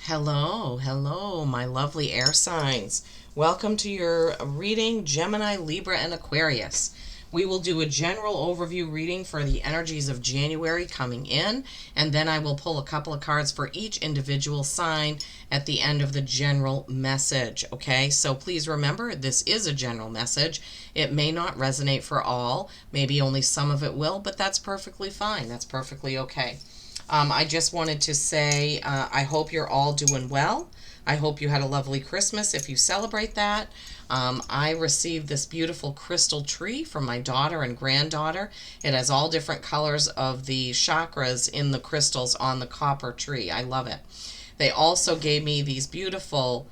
Hello, hello, my lovely air signs. Welcome to your reading, Gemini, Libra, and Aquarius. We will do a general overview reading for the energies of January coming in, and then I will pull a couple of cards for each individual sign at the end of the general message. Okay, so please remember this is a general message. It may not resonate for all, maybe only some of it will, but that's perfectly fine. That's perfectly okay. I just wanted to say I hope you're all doing well. I hope you had a lovely Christmas if you celebrate that. I received this beautiful crystal tree from my daughter and granddaughter. It has all different colors of the chakras in the crystals on the copper tree. I love it. They also gave me these beautiful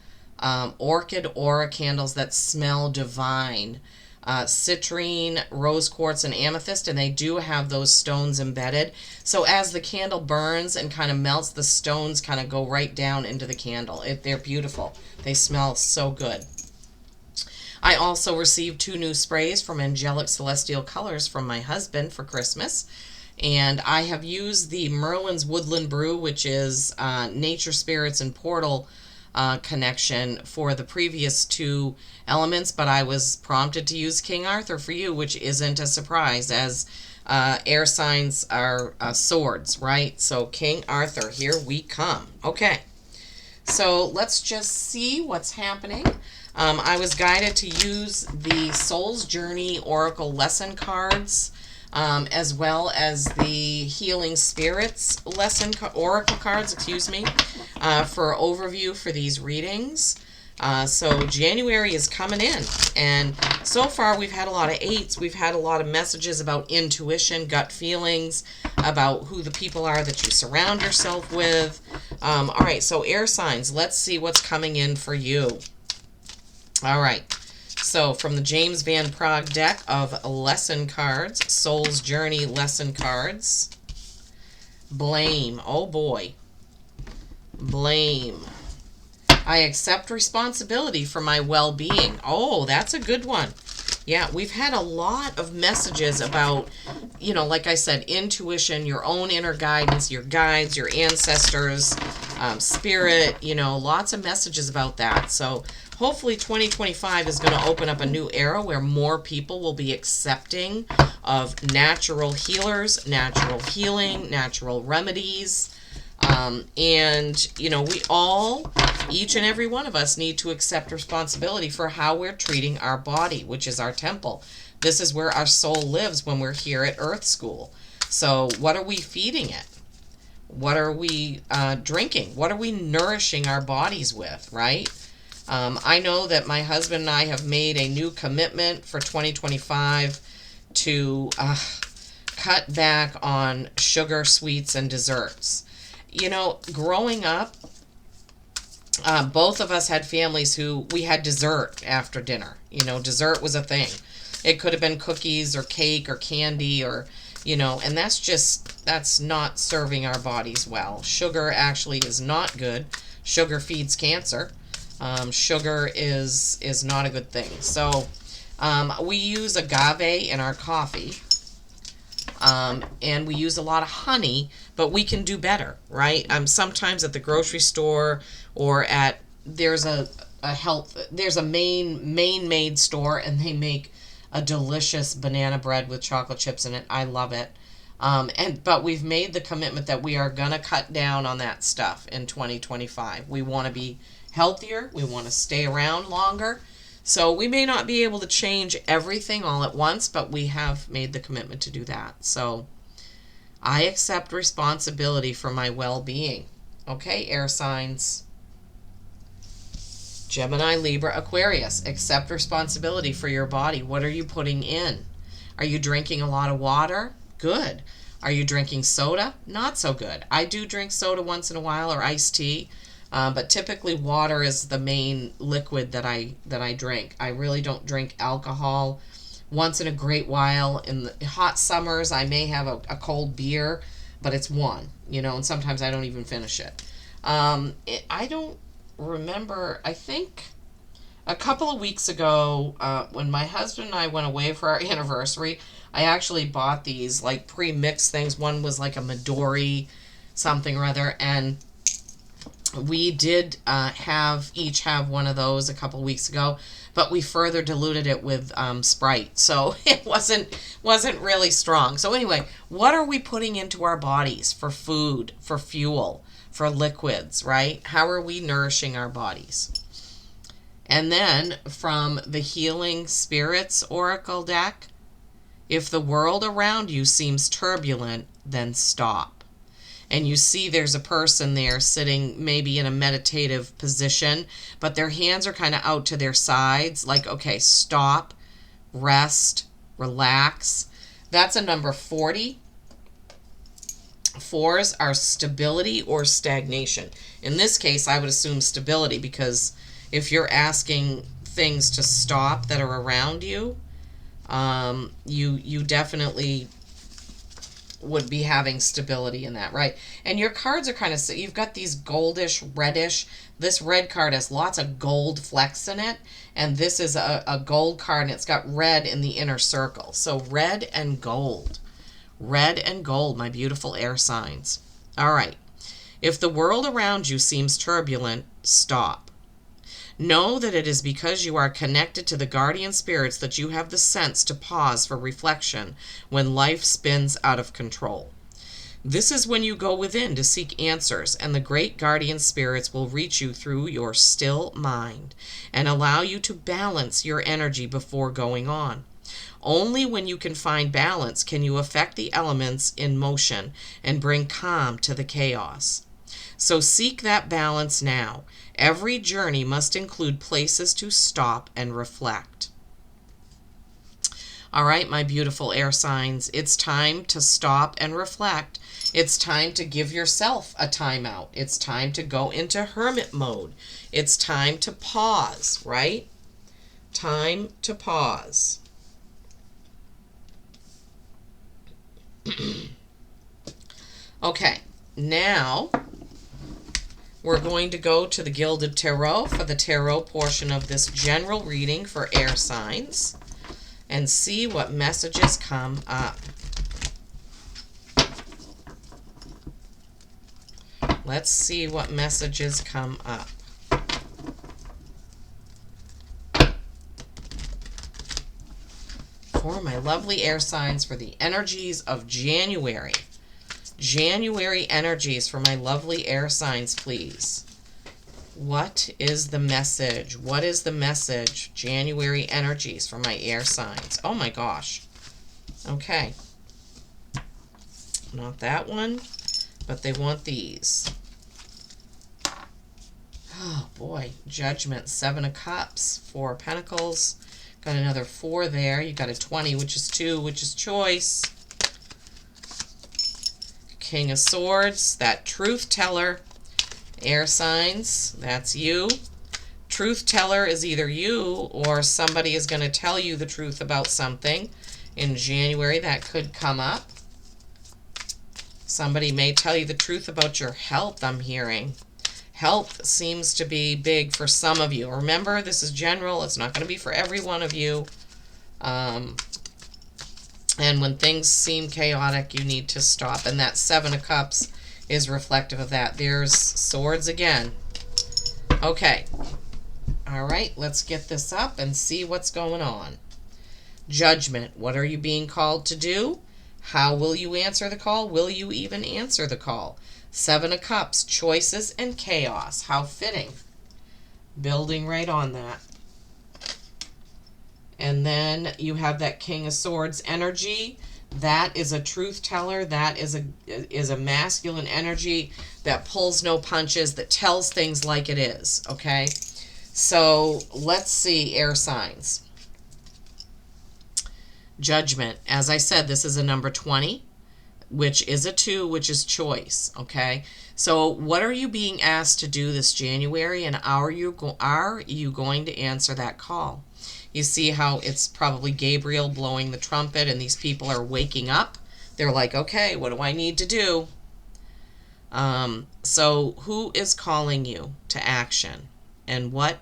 orchid aura candles that smell divine. Citrine, rose quartz, and amethyst, and they do have those stones embedded. So as the candle burns and kind of melts, the stones kind of go right down into the candle. They're beautiful. They smell so good. I also received 2 new sprays from Angelic Celestial Colors from my husband for Christmas. And I have used the Merlin's Woodland Brew, which is Nature Spirits and Portal connection for the previous 2 elements, but I was prompted to use King Arthur for you, which isn't a surprise, as air signs are swords, right? So King Arthur, here we come. Okay, so let's just see what's happening. I was guided to use the Soul's Journey Oracle lesson cards, as well as the Healing Spirits Oracle cards, for overview for these readings. So January is coming in, and so far we've had a lot of 8s. We've had a lot of messages about intuition, gut feelings, about who the people are that you surround yourself with. All right, so air signs, let's see what's coming in for you. All right. So from the James Van Praagh deck of lesson cards, Soul's Journey lesson cards, blame. Oh boy. Blame. I accept responsibility for my well-being. Oh, that's a good one. Yeah, we've had a lot of messages about, like I said, intuition, your own inner guidance, your guides, your ancestors, spirit, lots of messages about that. So hopefully 2025 is going to open up a new era where more people will be accepting of natural healers, natural healing, natural remedies. We all, each and every one of us, need to accept responsibility for how we're treating our body, which is our temple. This is where our soul lives when we're here at Earth School. So what are we feeding it? What are we drinking? What are we nourishing our bodies with, right? I know that my husband and I have made a new commitment for 2025 to cut back on sugar, sweets, and desserts. Growing up, both of us had families who we had dessert after dinner. Dessert was a thing. It could have been cookies or cake or candy and that's not serving our bodies well. Sugar actually is not good. Sugar feeds cancer. Sugar is not a good thing. So we use agave in our coffee. And we use a lot of honey, but we can do better, right? Sometimes at the grocery store or there's a Maine made store, and they make a delicious banana bread with chocolate chips in it. I love it. But we've made the commitment that we are gonna cut down on that stuff in 2025. We want to be healthier. We want to stay around longer. So we may not be able to change everything all at once, but we have made the commitment to do that. So I accept responsibility for my well-being. Okay, air signs. Gemini, Libra, Aquarius. Accept responsibility for your body. What are you putting in? Are you drinking a lot of water? Good. Are you drinking soda? Not so good. I do drink soda once in a while, or iced tea. But typically water is the main liquid that I drink. I really don't drink alcohol. Once in a great while, in the hot summers, I may have a cold beer, but it's one, and sometimes I don't even finish it. I don't remember, I think a couple of weeks ago, when my husband and I went away for our anniversary, I actually bought these like pre-mixed things. One was like a Midori something or other, and We did each have one of those a couple weeks ago, but we further diluted it with Sprite, so it wasn't really strong. So anyway, what are we putting into our bodies for food, for fuel, for liquids, right? How are we nourishing our bodies? And then from the Healing Spirits Oracle deck, if the world around you seems turbulent, then stop. And you see there's a person there sitting maybe in a meditative position, but their hands are kind of out to their sides, like, okay, stop, rest, relax. That's a number 40. Fours are stability or stagnation. In this case, I would assume stability, because if you're asking things to stop that are around you, you definitely would be having stability in that, right? And your cards are kind of, you've got these goldish, reddish. This red card has lots of gold flecks in it, and this is a gold card, and it's got red in the inner circle. So red and gold. Red and gold, my beautiful air signs. All right. If the world around you seems turbulent, stop. Know that it is because you are connected to the guardian spirits that you have the sense to pause for reflection when life spins out of control. This is when you go within to seek answers, and the great guardian spirits will reach you through your still mind and allow you to balance your energy before going on. Only when you can find balance can you affect the elements in motion and bring calm to the chaos. So seek that balance now. Every journey must include places to stop and reflect. All right, my beautiful air signs, it's time to stop and reflect. It's time to give yourself a timeout. It's time to go into hermit mode. It's time to pause, right? Time to pause. Okay, now we're going to go to the Gilded Tarot for the tarot portion of this general reading for air signs and see what messages come up. Let's see what messages come up. For my lovely air signs for the energies of January. January energies for my lovely air signs, please. What is the message? What is the message? January energies for my air signs. Oh my gosh. Okay. Not that one, but they want these. Oh boy. Judgment. 7 of Cups. 4 of Pentacles. Got another 4 there. You got a 20, which is 2, which is choice. King of Swords, that truth teller. Air signs, that's you. Truth teller is either you or somebody is going to tell you the truth about something. In January, that could come up. Somebody may tell you the truth about your health, I'm hearing. Health seems to be big for some of you. Remember, this is general. It's not going to be for every one of you. And when things seem chaotic, you need to stop. And that 7 of Cups is reflective of that. There's Swords again. Okay. All right, let's get this up and see what's going on. Judgment. What are you being called to do? How will you answer the call? Will you even answer the call? 7 of Cups. Choices and chaos. How fitting. Building right on that. And then you have that King of Swords energy. That is a truth teller. That is a masculine energy that pulls no punches, that tells things like it is, okay? So let's see, air signs. Judgment. As I said, this is a number 20, which is a 2, which is choice, okay? So what are you being asked to do this January, and are you going to answer that call? You see how it's probably Gabriel blowing the trumpet, and these people are waking up. They're like, okay, what do I need to do? So who is calling you to action? And what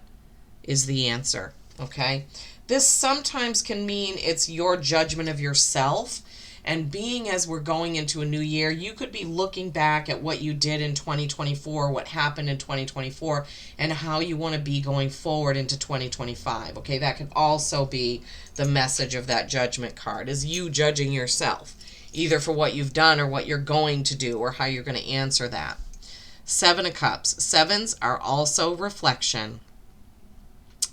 is the answer? Okay? This sometimes can mean it's your judgment of yourself, And being as we're going into a new year, you could be looking back at what you did in 2024, what happened in 2024, and how you want to be going forward into 2025. Okay, that could also be the message of that judgment card, is you judging yourself, either for what you've done or what you're going to do or how you're going to answer that. Seven of Cups. Sevens are also reflection.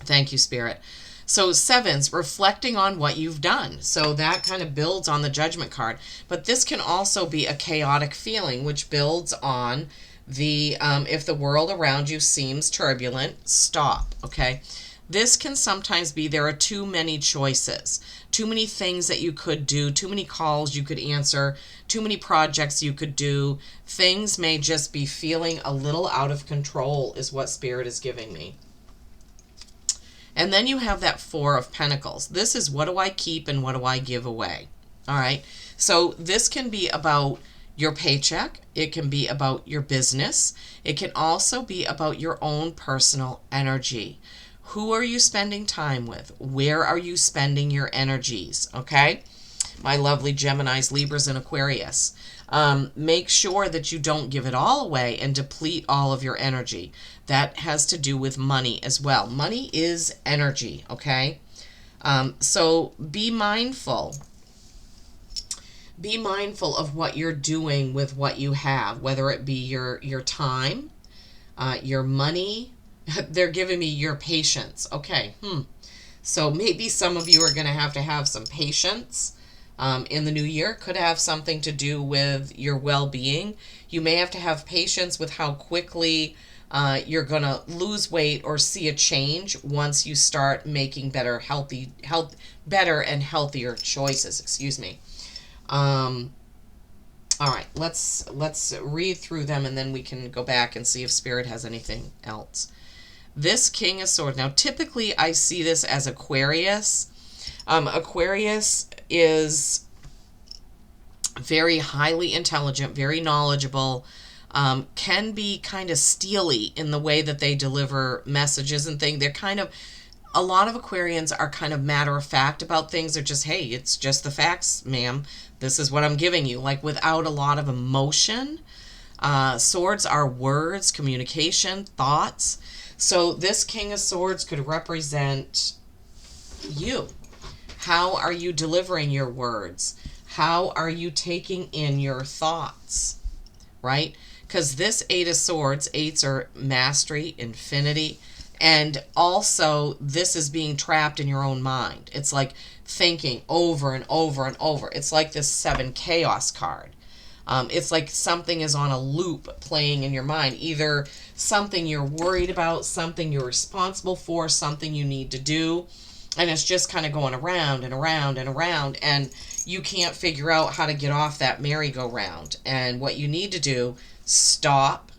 Thank you, Spirit. So sevens, reflecting on what you've done. So that kind of builds on the judgment card. But this can also be a chaotic feeling, which builds on the, if the world around you seems turbulent, stop, okay? This can sometimes be there are too many choices, too many things that you could do, too many calls you could answer, too many projects you could do. Things may just be feeling a little out of control is what Spirit is giving me. And then you have that Four of Pentacles. This is what do I keep and what do I give away? All right. So this can be about your paycheck. It can be about your business. It can also be about your own personal energy. Who are you spending time with? Where are you spending your energies? Okay. My lovely Geminis, Libras, and Aquarius. Make sure that you don't give it all away and deplete all of your energy. That has to do with money as well. Money is energy, okay? So be mindful. Be mindful of what you're doing with what you have, whether it be your time, your money. They're giving me your patience. Okay, So maybe some of you are going to have some patience. In the new year. Could have something to do with your well-being. You may have to have patience with how quickly you're going to lose weight or see a change once you start making better and healthier choices. Excuse me. All right, let's read through them and then we can go back and see if Spirit has anything else. This King of Swords. Now, typically I see this as Aquarius. Aquarius is very highly intelligent, very knowledgeable, can be kind of steely in the way that they deliver messages and things. They're kind of, a lot of Aquarians are kind of matter of fact about things. They're just, hey, it's just the facts, ma'am. This is what I'm giving you, like without a lot of emotion. Swords are words, communication, thoughts. So this King of Swords could represent you. How are you delivering your words? How are you taking in your thoughts? Right? Because this Eight of Swords, eights are mastery, infinity, and also this is being trapped in your own mind. It's like thinking over and over and over. It's like this Seven Chaos card. It's like something is on a loop playing in your mind. Either something you're worried about, something you're responsible for, something you need to do. And it's just kind of going around and around and around, and you can't figure out how to get off that merry-go-round. And what you need to do, stop,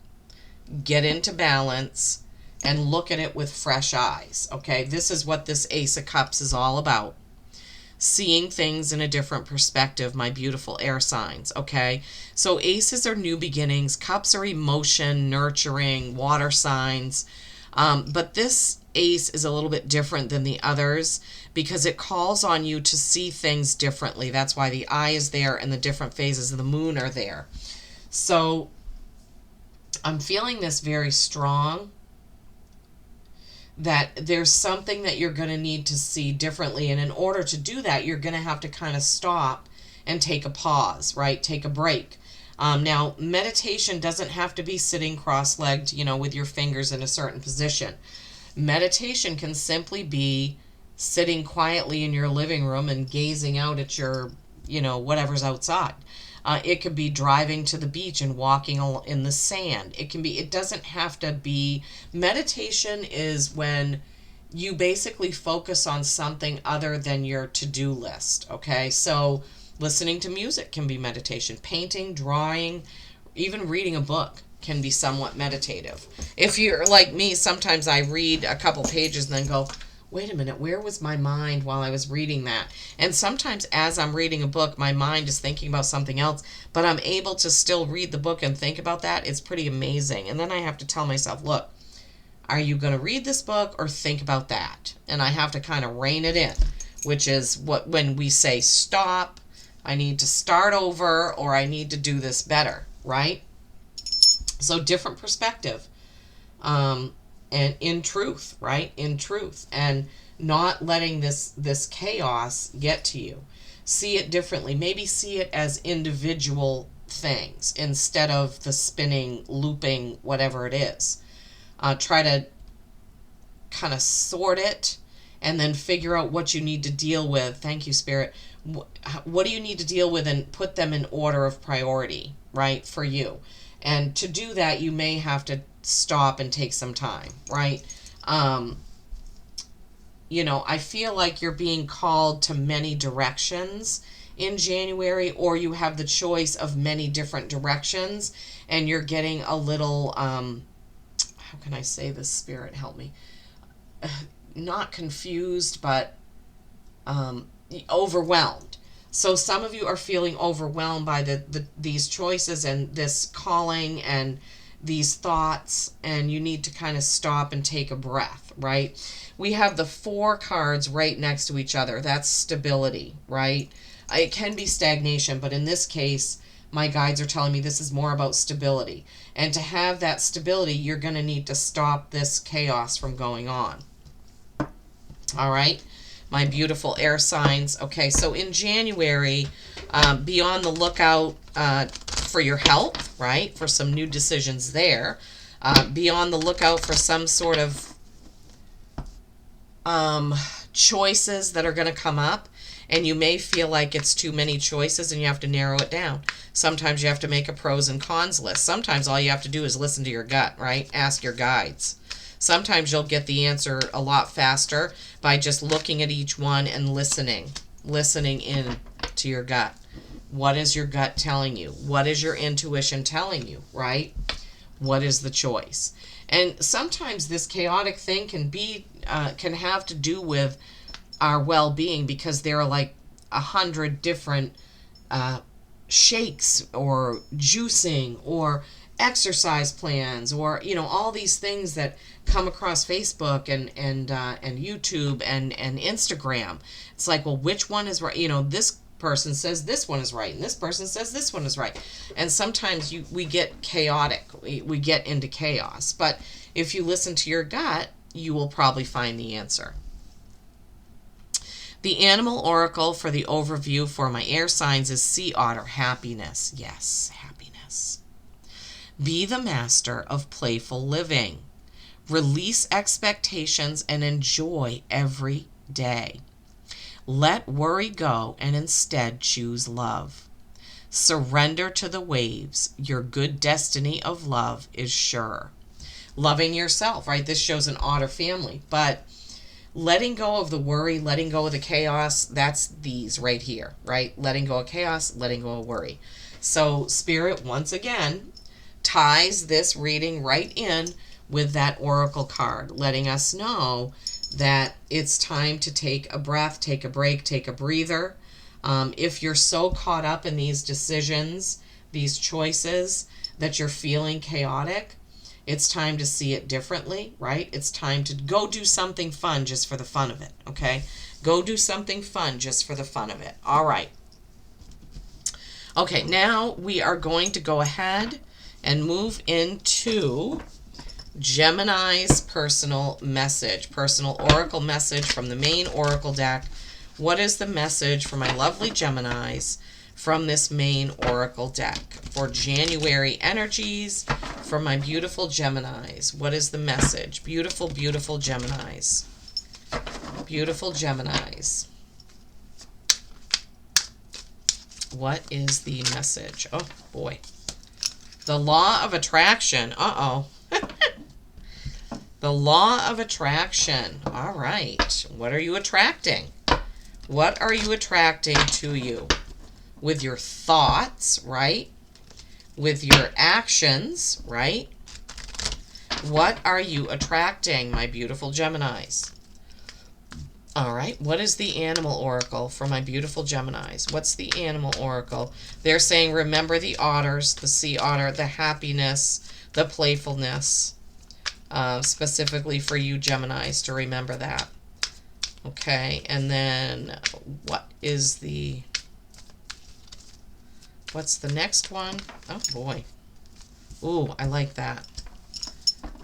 get into balance, and look at it with fresh eyes, okay? This is what this Ace of Cups is all about. Seeing things in a different perspective, my beautiful air signs, okay? So aces are new beginnings. Cups are emotion, nurturing, water signs. But this ace is a little bit different than the others because it calls on you to see things differently. That's why the eye is there and the different phases of the moon are there. So I'm feeling this very strong, that there's something that you're going to need to see differently. And in order to do that, you're going to have to kind of stop and take a pause, right? Take a break. Now, meditation doesn't have to be sitting cross-legged, with your fingers in a certain position. Meditation can simply be sitting quietly in your living room and gazing out at your, whatever's outside. It could be driving to the beach and walking in the sand. It doesn't have to be. Meditation is when you basically focus on something other than your to-do list, okay? So listening to music can be meditation. Painting, drawing, even reading a book can be somewhat meditative. If you're like me, sometimes I read a couple pages and then go, wait a minute, where was my mind while I was reading that? And sometimes as I'm reading a book, my mind is thinking about something else, but I'm able to still read the book and think about that. It's pretty amazing. And then I have to tell myself, look, are you going to read this book or think about that? And I have to kind of rein it in, which is when we say stop, I need to start over, or I need to do this better, right? So different perspective. And in truth, right? In truth. And not letting this chaos get to you. See it differently. Maybe see it as individual things instead of the spinning, looping, whatever it is. Try to kind of sort it and then figure out what you need to deal with. Thank you, Spirit. What do you need to deal with, and put them in order of priority, right, for you. And to do that, you may have to stop and take some time, right? You know, I feel like you're being called to many directions in January, or you have the choice of many different directions, and you're getting a little, how can I say this, Spirit, help me? Not confused, but overwhelmed. So some of you are feeling overwhelmed by these choices and this calling and these thoughts, and you need to kind of stop and take a breath, right? We have the 4 cards right next to each other. That's stability, right? It can be stagnation, but in this case, my guides are telling me this is more about stability. And to have that stability, you're going to need to stop this chaos from going on. All right, my beautiful air signs. Okay, so in January, be on the lookout for your health, right? For some new decisions there. Be on the lookout for some sort of choices that are going to come up. And you may feel like it's too many choices and you have to narrow it down. Sometimes you have to make a pros and cons list. Sometimes all you have to do is listen to your gut, right? Ask your guides. Sometimes you'll get the answer a lot faster by just looking at each one and listening in to your gut. What is your gut telling you? What is your intuition telling you, right? What is the choice? And sometimes this chaotic thing can have to do with our well-being, because there are like 100 different shakes or juicing or exercise plans, or all these things that come across Facebook and YouTube and Instagram. It's like, well, which one is right? This person says this one is right, and this person says this one is right. And sometimes we get chaotic. We get into chaos. But if you listen to your gut, you will probably find the answer. The animal oracle for the overview for my air signs is sea otter. Happiness. Yes, happiness. Be the master of playful living. Release expectations and enjoy every day. Let worry go and instead choose love. Surrender to the waves. Your good destiny of love is sure. Loving yourself, right? This shows an otter family, but letting go of the worry, letting go of the chaos, that's these right here, right? Letting go of chaos, letting go of worry. So Spirit, once again, ties this reading right in with that oracle card, letting us know that it's time to take a breath, take a break, take a breather. If you're so caught up in these decisions, these choices, that you're feeling chaotic, it's time to see it differently, right? It's time to go do something fun just for the fun of it, okay? Go do something fun just for the fun of it. All right. Okay, now we are going to go ahead and move into Gemini's personal message, personal oracle message from the main oracle deck. What is the message for my lovely Geminis from this main oracle deck for January energies for my beautiful Geminis? What is the message? Beautiful, beautiful Geminis. Beautiful Geminis. What is the message? Oh, boy. The law of attraction. Uh-oh. The law of attraction. All right. What are you attracting? What are you attracting to you? With your thoughts, right? With your actions, right? What are you attracting, my beautiful Geminis? All right. What is the animal oracle for my beautiful Geminis? What's the animal oracle? They're saying, remember the otters, the sea otter, the happiness, the playfulness. Specifically for you Geminis to remember that. Okay, and then what is the What's the next one? Oh, boy. Ooh, I like that.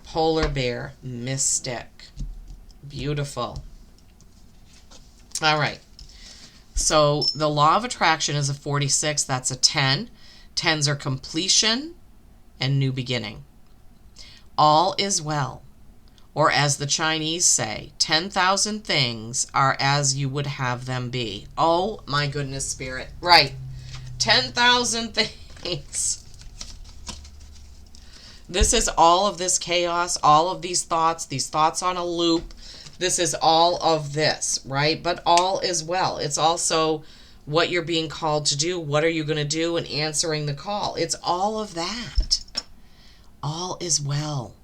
Polar bear, mystic. Beautiful. All right. So the law of attraction is a 46. That's a 10. 10s are completion and new beginning. All is well. Or as the Chinese say, 10,000 things are as you would have them be. Oh my goodness, Spirit. Right. 10,000 things. This is all of this chaos, all of these thoughts on a loop. This is all of this, right? But all is well. It's also what you're being called to do. What are you going to do, and answering the call. It's all of that. All is well,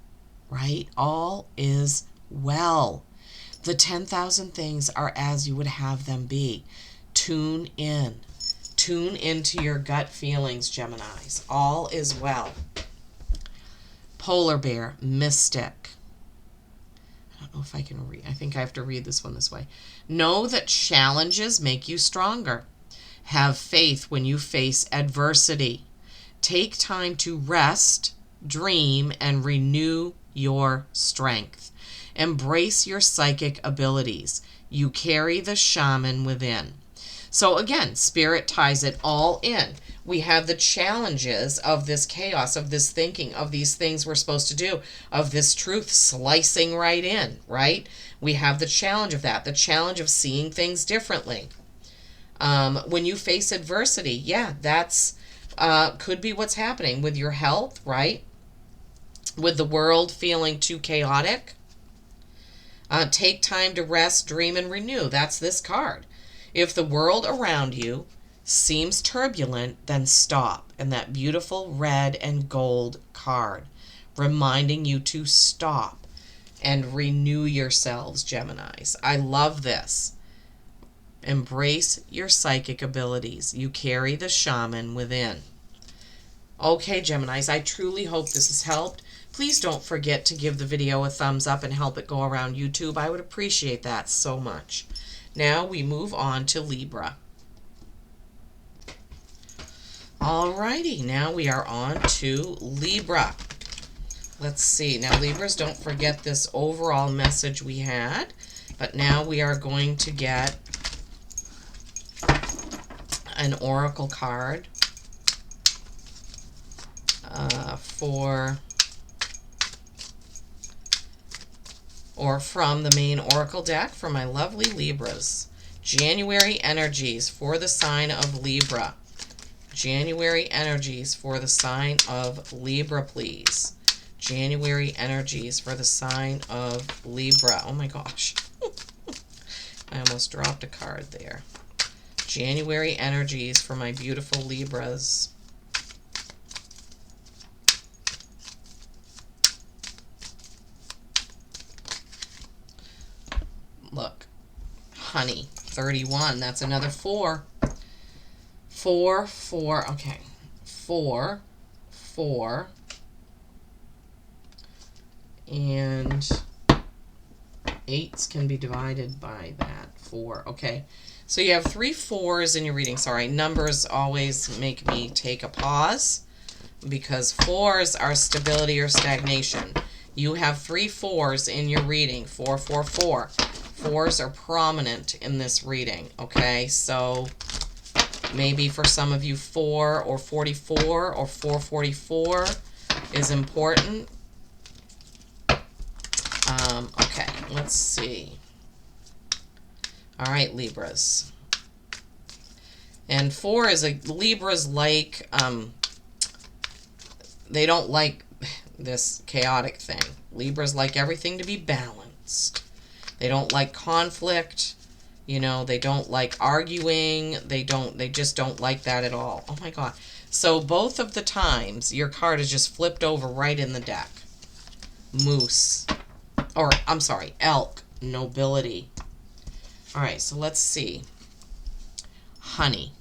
right? All is well. The 10,000 things are as you would have them be. Tune in. Tune into your gut feelings, Geminis. All is well. Polar bear, mystic. I don't know if I can read. I think I have to read this one this way. Know that challenges make you stronger. Have faith when you face adversity. Take time to rest, dream, and renew your strength. Embrace your psychic abilities. You carry the shaman within. So again, Spirit ties it all in. We have the challenges of this chaos, of this thinking, of these things we're supposed to do, of this truth slicing right in, right? We have the challenge of that, the challenge of seeing things differently. When you face adversity, yeah, that's could be what's happening with your health, right? With the world feeling too chaotic. Take time to rest, dream, and renew. That's this card. If the world around you seems turbulent, then stop. And that beautiful red and gold card, reminding you to stop and renew yourselves, Geminis. I love this. Embrace your psychic abilities. You carry the shaman within. Okay, Geminis, I truly hope this has helped. Please don't forget to give the video a thumbs up and help it go around YouTube. I would appreciate that so much. Now we move on to Libra. Alrighty, now we are on to Libra. Let's see. Now, Libras, don't forget this overall message we had, but now we are going to get an oracle card from the main oracle deck for my lovely Libras. January energies for the sign of Libra. January energies for the sign of Libra, please. January energies for the sign of Libra. Oh my gosh. I almost dropped a card there. January energies for my beautiful Libras. Look, honey, 31. That's another 4. 4, 4. Okay, 4, 4, and 8s can be divided by that 4. Okay, so you have 3 4s in your reading. Sorry, numbers always make me take a pause because 4s are stability or stagnation. You have 3 4s in your reading. 4, 4, 4. 4s are prominent in this reading, okay? So maybe for some of you 4 or 44 or 444 is important. Okay, let's see. All right, Libras. And 4 is Libras like, they don't like this chaotic thing. Libras like everything to be balanced. They don't like conflict. You know, they don't like arguing. They just don't like that at all. Oh my God. So both of the times your card is just flipped over right in the deck. Moose. Or, I'm sorry, elk. Nobility. All right, so let's see. Honey.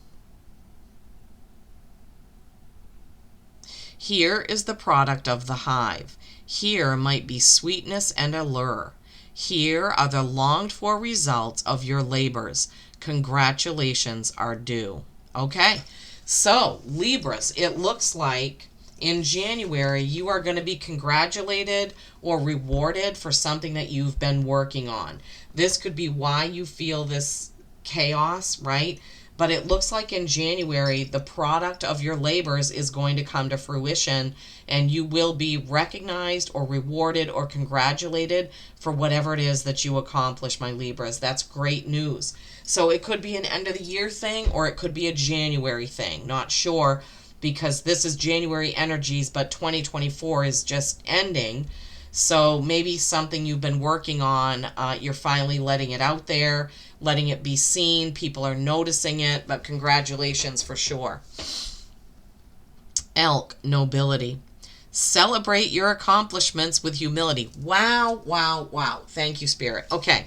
Here is the product of the hive. Here might be sweetness and allure. Here are the longed-for results of your labors. Congratulations are due. Okay, So, Libras, it looks like in January you are going to be congratulated or rewarded for something that you've been working on. This could be why you feel this chaos, right? But it looks like in January, the product of your labors is going to come to fruition, and you will be recognized or rewarded or congratulated for whatever it is that you accomplish, my Libras. That's great news. So it could be an end of the year thing, or it could be a January thing. Not sure, because this is January energies, but 2024 is just ending. So maybe something you've been working on, you're finally letting it out there, letting it be seen. People are noticing it, but congratulations for sure. Elk, nobility. Celebrate your accomplishments with humility. Wow, wow, wow. Thank you, Spirit. Okay.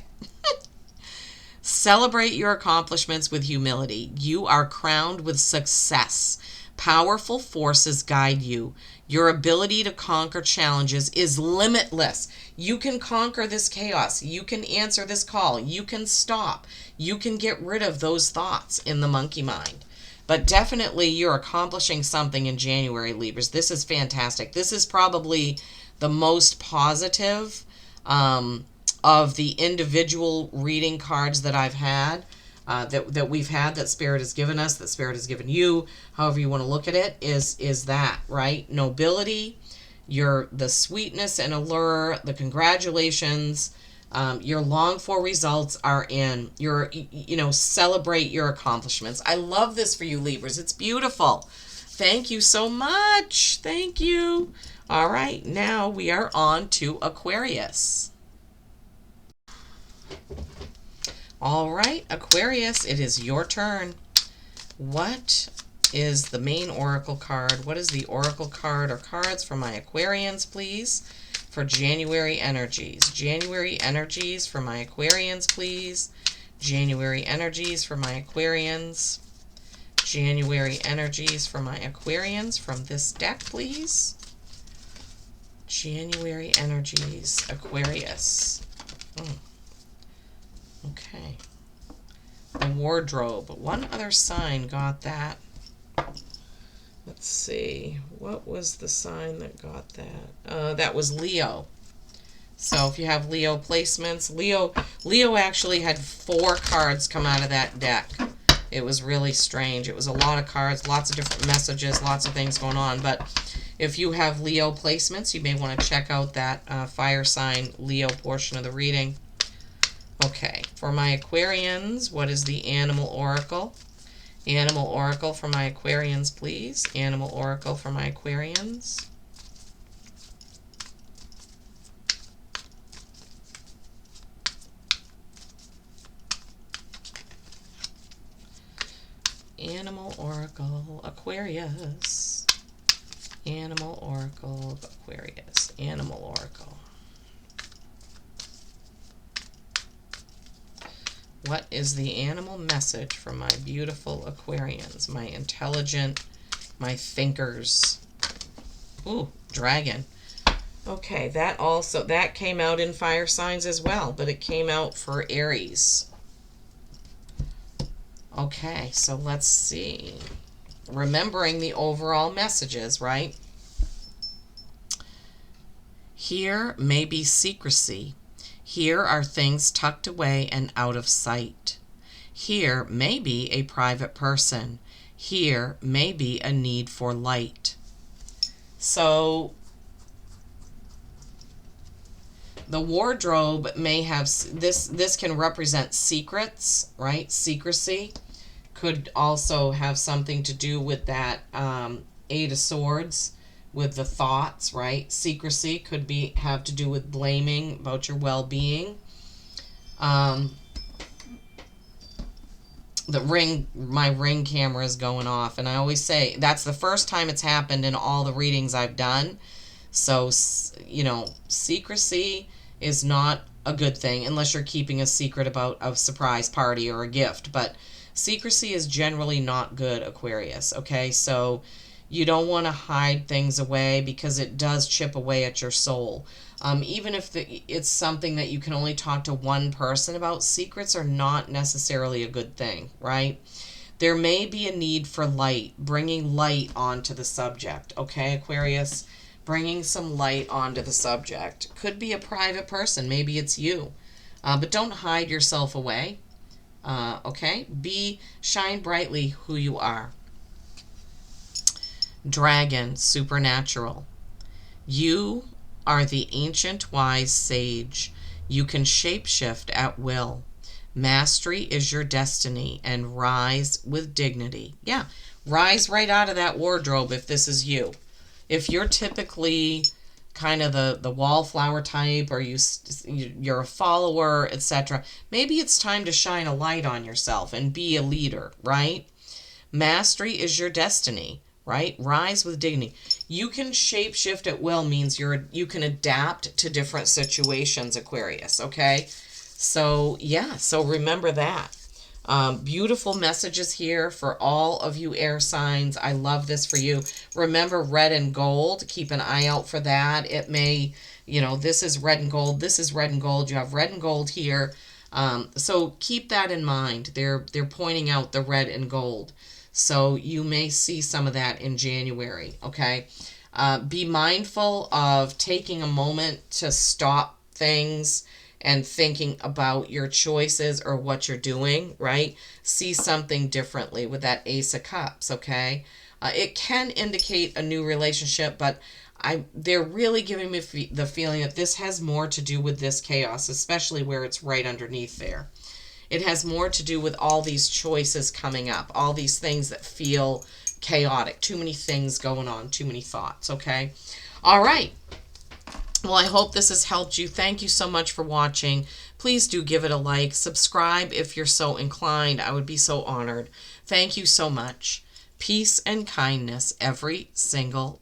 Celebrate your accomplishments with humility. You are crowned with success. Powerful forces guide you. Your ability to conquer challenges is limitless. You can conquer this chaos. You can answer this call. You can stop. You can get rid of those thoughts in the monkey mind. But definitely you're accomplishing something in January, Libras. This is fantastic. This is probably the most positive of the individual reading cards that I've had. That we've had, that Spirit has given us, that Spirit has given you, however you want to look at it, is that, right? Nobility, the sweetness and allure, the congratulations, your longed for results are in. Celebrate your accomplishments. I love this for you, Libras. It's beautiful. Thank you so much. Thank you. All right, now we are on to Aquarius. All right, Aquarius, it is your turn. What is the main oracle card? What is the oracle card or cards for my Aquarians, please, for January energies? January energies for my Aquarians, please. January energies for my Aquarians. January energies for my Aquarians from this deck, please. January energies, Aquarius. Okay. The wardrobe. One other sign got that. Let's see. What was the sign that got that? That was Leo. So if you have Leo placements, Leo actually had 4 cards come out of that deck. It was really strange. It was a lot of cards, lots of different messages, lots of things going on. But if you have Leo placements, you may want to check out that fire sign Leo portion of the reading. Okay, for my Aquarians, what is the Animal Oracle? Animal Oracle for my Aquarians, please. Animal Oracle for my Aquarians. Animal Oracle, Aquarius. Animal Oracle, Aquarius. Animal Oracle. What is the animal message for my beautiful Aquarians, my intelligent, my thinkers? Ooh, dragon. Okay, that came out in fire signs as well, but it came out for Aries. Okay, so let's see. Remembering the overall messages, right? Here may be secrecy. Here are things tucked away and out of sight. Here may be a private person. Here may be a need for light. So the wardrobe may have this can represent secrets, right? Secrecy could also have something to do with that 8 of Swords, with the thoughts, right? Secrecy could have to do with blaming about your well-being. My ring camera is going off, and I always say that's the first time it's happened in all the readings I've done. So, secrecy is not a good thing unless you're keeping a secret about a surprise party or a gift. But secrecy is generally not good, Aquarius, okay? So you don't want to hide things away because it does chip away at your soul. Even if it's something that you can only talk to one person about, secrets are not necessarily a good thing, right? There may be a need for light, bringing light onto the subject. Okay, Aquarius? Bringing some light onto the subject. Could be a private person. Maybe it's you. But don't hide yourself away. Okay? Shine brightly who you are. Dragon, supernatural. You are the ancient wise sage. You can shapeshift at will. Mastery is your destiny, and rise with dignity. Yeah, rise right out of that wardrobe if this is you. If you're typically kind of the wallflower type, or you're a follower, etc., maybe it's time to shine a light on yourself and be a leader, right? Mastery is your destiny, right? Rise with dignity. You can shapeshift at will means you can adapt to different situations, Aquarius, okay? So, yeah, so remember that. Beautiful messages here for all of you air signs. I love this for you. Remember red and gold. Keep an eye out for that. It may, this is red and gold. This is red and gold. You have red and gold here. So keep that in mind. They're pointing out the red and gold. So you may see some of that in January, okay? Be mindful of taking a moment to stop things and thinking about your choices or what you're doing, right? See something differently with that Ace of Cups, okay? It can indicate a new relationship, but they're really giving me the feeling that this has more to do with this chaos, especially where it's right underneath there. It has more to do with all these choices coming up, all these things that feel chaotic, too many things going on, too many thoughts, okay? All right. Well, I hope this has helped you. Thank you so much for watching. Please do give it a like. Subscribe if you're so inclined. I would be so honored. Thank you so much. Peace and kindness every single